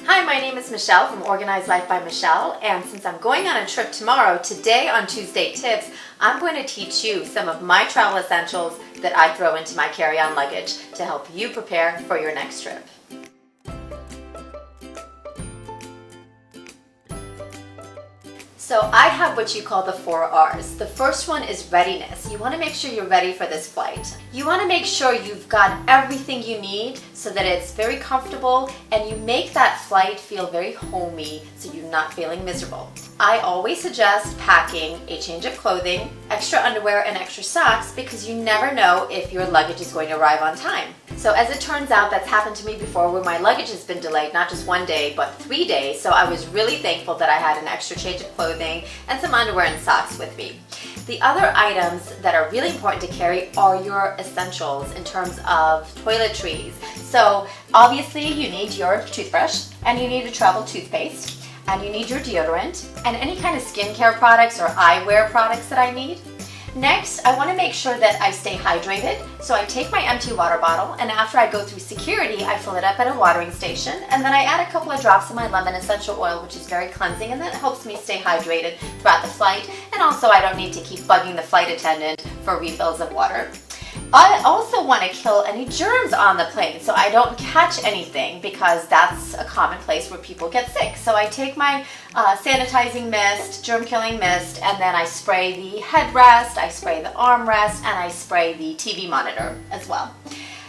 Hi, my name is Michelle from Organized Life by Michelle, and since I'm going on a trip tomorrow, today on Tuesday Tips, I'm going to teach you some of my travel essentials that I throw into my carry-on luggage to help you prepare for your next trip. So I have what you call the 4 R's. The first one is readiness. You want to make sure you're ready for this flight. You want to make sure you've got everything you need so that it's very comfortable and you make that flight feel very homey so you're not feeling miserable. I always suggest packing a change of clothing, extra underwear, and extra socks because you never know if your luggage is going to arrive on time. So as it turns out, that's happened to me before where my luggage has been delayed, not just 1 day, but 3 days. So I was really thankful that I had an extra change of clothing and some underwear and socks with me. The other items that are really important to carry are your essentials in terms of toiletries. So obviously you need your toothbrush and you need a travel toothpaste and you need your deodorant and any kind of skincare products or eyewear products that I need. Next, I want to make sure that I stay hydrated, so I take my empty water bottle and after I go through security, I fill it up at a watering station and then I add a couple of drops of my lemon essential oil, which is very cleansing, and that helps me stay hydrated throughout the flight, and also I don't need to keep bugging the flight attendant for refills of water. I also want to kill any germs on the plane so I don't catch anything because that's a common place where people get sick. So I take my sanitizing mist, germ-killing mist, and then I spray the headrest, I spray the armrest, and I spray the TV monitor as well.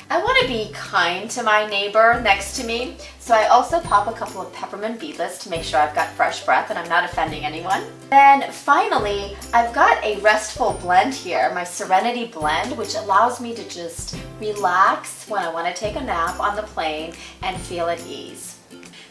I want to be kind to my neighbor next to me, so I also pop a couple of peppermint beadlets to make sure I've got fresh breath and I'm not offending anyone. Then finally, I've got a restful blend here, my Serenity blend, which allows me to just relax when I want to take a nap on the plane and feel at ease.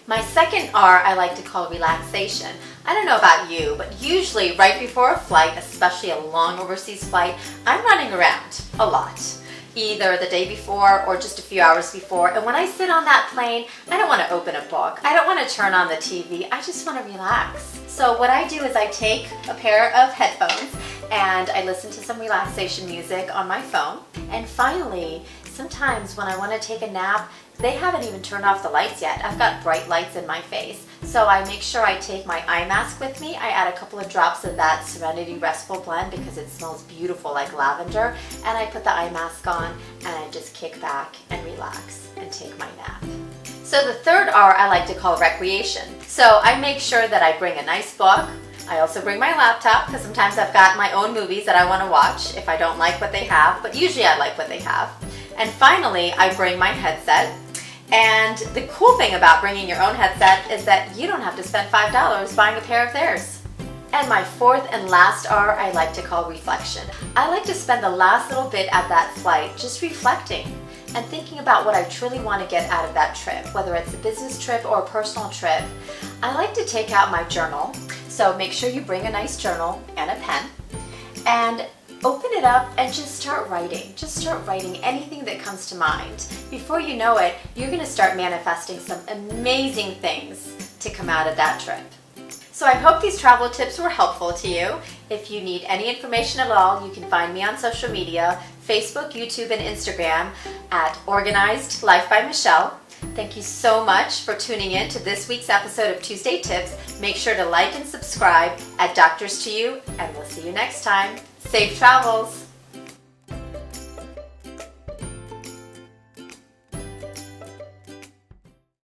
My second R I like to call relaxation. I don't know about you, but usually right before a flight, especially a long overseas flight, I'm running around a lot. Either the day before or just a few hours before. And when I sit on that plane, I don't want to open a book. I don't want to turn on the TV. I just want to relax. So what I do is I take a pair of headphones and I listen to some relaxation music on my phone. And finally, sometimes when I want to take a nap, they haven't even turned off the lights yet. I've got bright lights in my face. So I make sure I take my eye mask with me. I add a couple of drops of that Serenity Restful Blend because it smells beautiful like lavender. And I put the eye mask on and I just kick back and relax and take my nap. So the third R I like to call recreation. So I make sure that I bring a nice book. I also bring my laptop because sometimes I've got my own movies that I want to watch if I don't like what they have, but usually I like what they have. And finally, I bring my headset. And the cool thing about bringing your own headset is that you don't have to spend $5 buying a pair of theirs. And my fourth and last R I like to call reflection. I like to spend the last little bit at that flight just reflecting and thinking about what I truly want to get out of that trip, whether it's a business trip or a personal trip. I like to take out my journal, so make sure you bring a nice journal and a pen and open it up and just start writing. Just start writing anything that comes to mind. Before you know it, you're going to start manifesting some amazing things to come out of that trip. So I hope these travel tips were helpful to you. If you need any information at all, you can find me on social media, Facebook, YouTube, and Instagram at Organized Life by Michelle. Thank you so much for tuning in to this week's episode of Tuesday Tips. Make sure to like and subscribe at Doctors to You, and we'll see you next time. Safe travels!